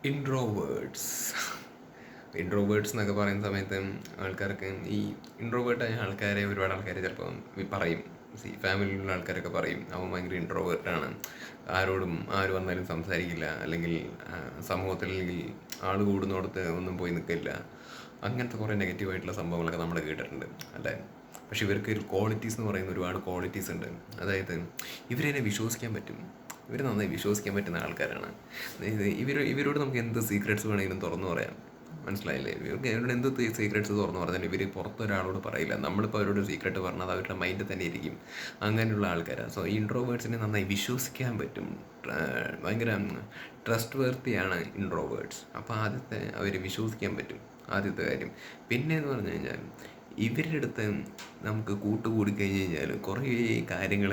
Introverts introverts എന്നൊക്കെ പറയുന്ന സമയത്ത് ആൾക്കാർക്ക് ഈ ഇൻട്രോവേർട്ടായ ആൾക്കാരെ ഒരുപാട് ആൾക്കാർ ചിലപ്പോൾ പറയും. ഫാമിലിയിലുള്ള ആൾക്കാരൊക്കെ പറയും അവൻ ഭയങ്കര ഇൻട്രോവേർട്ടാണ്, ആര് വന്നാലും സംസാരിക്കില്ല, അല്ലെങ്കിൽ സമൂഹത്തിൽ അല്ലെങ്കിൽ ആൾ കൂടുന്നിടത്ത് ഒന്നും പോയി നിൽക്കില്ല. അങ്ങനത്തെ കുറേ നെഗറ്റീവായിട്ടുള്ള സംഭവങ്ങളൊക്കെ നമ്മൾ കേട്ടിട്ടുണ്ട് അല്ലേ. പക്ഷെ ഇവർക്ക് ക്വാളിറ്റീസ് എന്ന് പറയുന്ന ഒരുപാട് ക്വാളിറ്റീസ് ഉണ്ട്. അതായത് ഇവരെ വിശ്വസിക്കാൻ പറ്റും. ഇവർ നന്നായി വിശ്വസിക്കാൻ പറ്റുന്ന ആൾക്കാരാണ്. ഇവരോട് നമുക്ക് എന്ത് സീക്രട്സ് വേണമെങ്കിലും തുറന്നു പറയാം. മനസ്സിലായില്ലേ? ഇവരോട് എന്ത് സീക്രട്സ് തുറന്നു പറഞ്ഞാലും ഇവർ പുറത്തൊരാളോട് പറയില്ല. നമ്മളിപ്പോൾ അവരോട് സീക്രട്ട് പറഞ്ഞാൽ അത് അവരുടെ മൈൻഡിൽ തന്നെ ഇരിക്കും. അങ്ങനെയുള്ള ആൾക്കാരാണ്. സോ ഈ ഇൻട്രോവേർട്സിനെ നന്നായി വിശ്വസിക്കാൻ പറ്റും. ഭയങ്കര ട്രസ്റ്റ് വർത്തിയാണ് ഇൻട്രോവേർട്സ്. അപ്പോൾ ആദ്യത്തെ അവർ വിശ്വസിക്കാൻ പറ്റും, ആദ്യത്തെ കാര്യം. പിന്നെ എന്ന് പറഞ്ഞു കഴിഞ്ഞാൽ ഇവരുടെ അടുത്ത് നമുക്ക് കൂട്ടുകൂടി കഴിഞ്ഞ് കഴിഞ്ഞാൽ കുറേ കാര്യങ്ങൾ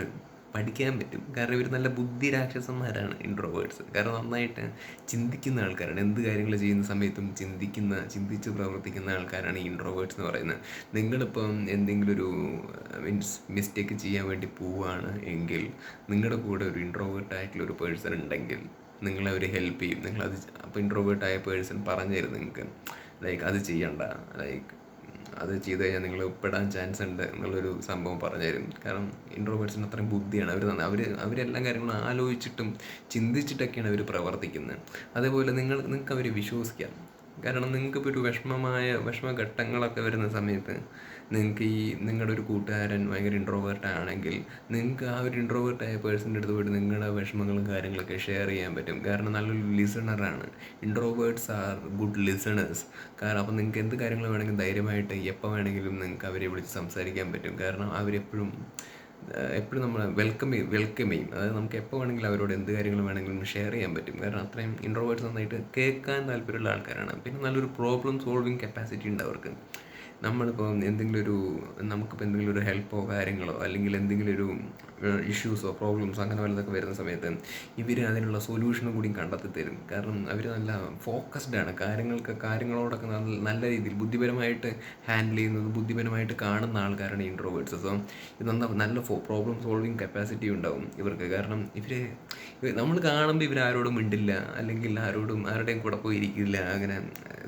പഠിക്കാൻ പറ്റും. കാരണം ഇവർ നല്ല ബുദ്ധി രാക്ഷസന്മാരാണ് ഇൻട്രോവേർട്സ്. കാരണം നന്നായിട്ട് ചിന്തിക്കുന്ന ആൾക്കാരാണ്. എന്ത് കാര്യങ്ങൾ ചെയ്യുന്ന സമയത്തും ചിന്തിച്ച് പ്രവർത്തിക്കുന്ന ആൾക്കാരാണ് ഈ ഇൻട്രോവേർട്സ് എന്ന് പറയുന്നത്. നിങ്ങളിപ്പം എന്തെങ്കിലും ഒരു മിസ്റ്റേക്ക് ചെയ്യാൻ വേണ്ടി പോവുകയാണ് എങ്കിൽ നിങ്ങളുടെ കൂടെ ഒരു ഇൻട്രോവേർട്ടായിട്ടുള്ള ഒരു പേഴ്സൺ ഉണ്ടെങ്കിൽ നിങ്ങളെ അവർ ഹെൽപ്പ് ചെയ്യും. നിങ്ങളത് അപ്പോൾ ഇൻട്രോവേർട്ടായ പേഴ്സൺ പറഞ്ഞു തരും നിങ്ങൾക്ക്, ലൈക്ക് അത് ചെയ്യണ്ട, ലൈക്ക് അത് ചെയ്ത് കഴിഞ്ഞാൽ നിങ്ങൾ പെടാൻ ചാൻസ് ഉണ്ട് എന്നുള്ളൊരു സംഭവം പറഞ്ഞു തരും. കാരണം ഇൻട്രോവേർട്സിന് അത്രയും ബുദ്ധിയാണ്. അവരെല്ലാ കാര്യങ്ങളും ആലോചിച്ചിട്ടും ചിന്തിച്ചിട്ടൊക്കെയാണ് അവർ പ്രവർത്തിക്കുന്നത്. അതേപോലെ നിങ്ങൾക്ക് അവരെ വിശ്വസിക്കാം. കാരണം നിങ്ങൾക്കിപ്പോൾ ഒരു വിഷമഘട്ടങ്ങളൊക്കെ വരുന്ന സമയത്ത് നിങ്ങളുടെ ഒരു കൂട്ടുകാരൻ ഭയങ്കര ഇൻട്രോവേർട്ട് ആണെങ്കിൽ നിങ്ങൾക്ക് ആ ഒരു ഇൻട്രോവേർട്ടായ പേഴ്സൻ്റെ അടുത്ത് പോയിട്ട് നിങ്ങളുടെ വിഷമങ്ങളും കാര്യങ്ങളൊക്കെ ഷെയർ ചെയ്യാൻ പറ്റും. കാരണം നല്ലൊരു ലിസണറാണ്. Introverts are good listeners. കാരണം അപ്പോൾ നിങ്ങൾക്ക് എന്ത് കാര്യങ്ങൾ വേണമെങ്കിലും ധൈര്യമായിട്ട് എപ്പോൾ വേണമെങ്കിലും നിങ്ങൾക്ക് അവരെ വിളിച്ച് സംസാരിക്കാൻ പറ്റും. കാരണം അവരെപ്പോഴും നമ്മൾ വെൽക്കം ചെയ്യും. അതായത് നമുക്ക് എപ്പോൾ വേണമെങ്കിലും അവരോട് എന്ത് കാര്യങ്ങൾ വേണമെങ്കിലും ഷെയർ ചെയ്യാൻ പറ്റും. കാരണം അത്രയും ഇൻട്രോവേർട്സ് നന്നായിട്ട് കേൾക്കാൻ താല്പര്യമുള്ള ആൾക്കാരാണ്. പിന്നെ നല്ലൊരു പ്രോബ്ലം സോൾവിങ് കപ്പാസിറ്റി ഉണ്ട് അവർക്ക്. നമുക്കിപ്പോൾ എന്തെങ്കിലും ഒരു ഹെൽപ്പോ കാര്യങ്ങളോ അല്ലെങ്കിൽ എന്തെങ്കിലും ഒരു ഇഷ്യൂസോ പ്രോബ്ലംസോ അങ്ങനെ വല്ലതൊക്കെ വരുന്ന സമയത്ത് ഇവർ അതിനുള്ള സൊല്യൂഷനും കൂടി കണ്ടെത്തി തരും. കാരണം അവർ നല്ല ഫോക്കസ്ഡ് ആണ്. കാര്യങ്ങളോടൊക്കെ നല്ല രീതിയിൽ ബുദ്ധിപരമായിട്ട് ഹാൻഡിൽ ചെയ്യുന്നത്, ബുദ്ധിപരമായിട്ട് കാണുന്ന ആൾക്കാരാണ് ഇൻട്രോവേർട്സ്. സോ ഇത് നല്ല പ്രോബ്ലം സോൾവിങ് കപ്പാസിറ്റി ഉണ്ടാവും ഇവർക്ക്. കാരണം നമ്മൾ കാണുമ്പോൾ ഇവരാരോടും മിണ്ടില്ല, അല്ലെങ്കിൽ ആരുടെയും കൂടെ പോയി ഇരിക്കില്ല, അങ്ങനെ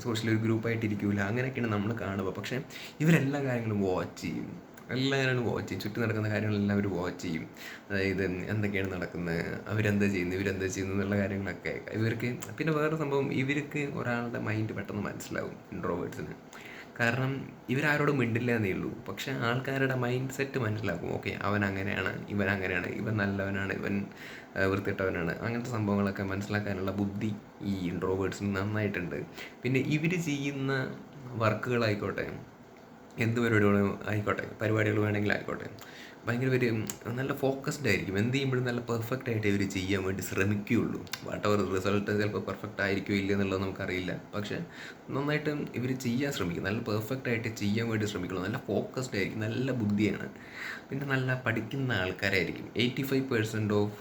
സോഷ്യൽ ഒരു ഗ്രൂപ്പായിട്ട് ഇരിക്കില്ല. അങ്ങനെയൊക്കെയാണ് നമ്മൾ കാണുക. പക്ഷേ ഇവരെല്ലാ കാര്യങ്ങളും വാച്ച് ചെയ്യും. ചുറ്റും നടക്കുന്ന കാര്യങ്ങളെല്ലാം അവർ വാച്ച് ചെയ്യും. അതായത് എന്തൊക്കെയാണ് നടക്കുന്നത്, അവരെന്താ ചെയ്യുന്നു എന്നുള്ള കാര്യങ്ങളൊക്കെ ഇവർക്ക്. പിന്നെ വേറെ സംഭവം, ഇവർക്ക് ഒരാളുടെ മൈൻഡ് പെട്ടെന്ന് മനസ്സിലാവും ഇൻട്രോവേർട്സിന്. കാരണം ഇവരാരോടും മിണ്ടില്ല എന്നേ ഉള്ളൂ, പക്ഷെ ആൾക്കാരുടെ മൈൻഡ് സെറ്റ് മനസ്സിലാക്കും. ഓക്കെ, അവൻ അങ്ങനെയാണ്, ഇവൻ നല്ലവനാണ്, ഇവൻ വൃത്തിയിട്ടവനാണ്. അങ്ങനത്തെ സംഭവങ്ങളൊക്കെ മനസ്സിലാക്കാനുള്ള ബുദ്ധി ഈ ഇൻട്രോവേർട്സിന് നന്നായിട്ടുണ്ട്. പിന്നെ ഇവർ ചെയ്യുന്ന വർക്കുകളായിക്കോട്ടെ, എന്ത് പരിപാടികൾ വേണമെങ്കിലും ആയിക്കോട്ടെ, ഭയങ്കര നല്ല ഫോക്കസ്ഡ് ആയിരിക്കും. എന്ത് ചെയ്യുമ്പോഴും നല്ല പെർഫെക്റ്റ് ആയിട്ട് ഇവർ ചെയ്യാൻ വേണ്ടി ശ്രമിക്കുകയുള്ളൂ. വാട്ടവർ റിസൾട്ട് ചിലപ്പോൾ പെർഫെക്റ്റ് ആയിരിക്കുമോ ഇല്ല എന്നുള്ളത് നമുക്കറിയില്ല. പക്ഷേ നന്നായിട്ട് ഇവർ ചെയ്യാൻ ശ്രമിക്കും. നല്ല പെർഫെക്റ്റ് ആയിട്ട് ചെയ്യാൻ വേണ്ടി ശ്രമിക്കുള്ളൂ. നല്ല ഫോക്കസ്ഡ് ആയിരിക്കും, നല്ല ബുദ്ധിയാണ്. പിന്നെ നല്ല പഠിക്കുന്ന ആൾക്കാരായിരിക്കും. 85% ഓഫ്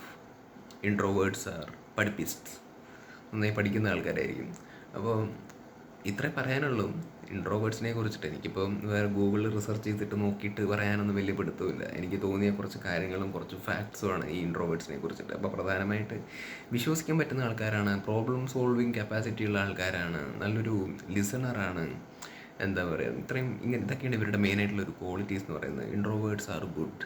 ഇൻട്രോവേർട്സ് ആർ പഠിപ്പിസ്റ്റ്സ്. നന്നായി പഠിക്കുന്ന ആൾക്കാരായിരിക്കും. അപ്പോൾ ഇത്രേ പറയാനുള്ളൂ ഇൻട്രോവേർട്സിനെ കുറിച്ചിട്ട്. എനിക്കിപ്പം വേറെ ഗൂഗിളിൽ റിസർച്ച് ചെയ്തിട്ട് നോക്കിയിട്ട് പറയാനൊന്നും വലിയ പിടുത്തമില്ല. എനിക്ക് തോന്നിയ കുറച്ച് കാര്യങ്ങളും കുറച്ച് ഫാക്ട്സുമാണ് ഈ ഇൻട്രോവേർട്സിനെ കുറിച്ചിട്ട്. അപ്പോൾ പ്രധാനമായിട്ട് വിശ്വസിക്കാൻ പറ്റുന്ന ആൾക്കാരാണ്, പ്രോബ്ലം സോൾവിങ് കപ്പാസിറ്റി ഉള്ള ആൾക്കാരാണ്, നല്ലൊരു ലിസണറാണ്. എന്താ പറയുക, ഇതൊക്കെയാണ് ഇവരുടെ മെയിനായിട്ടുള്ളൊരു ക്വാളിറ്റീസ് എന്ന് പറയുന്നത്. Introverts are good.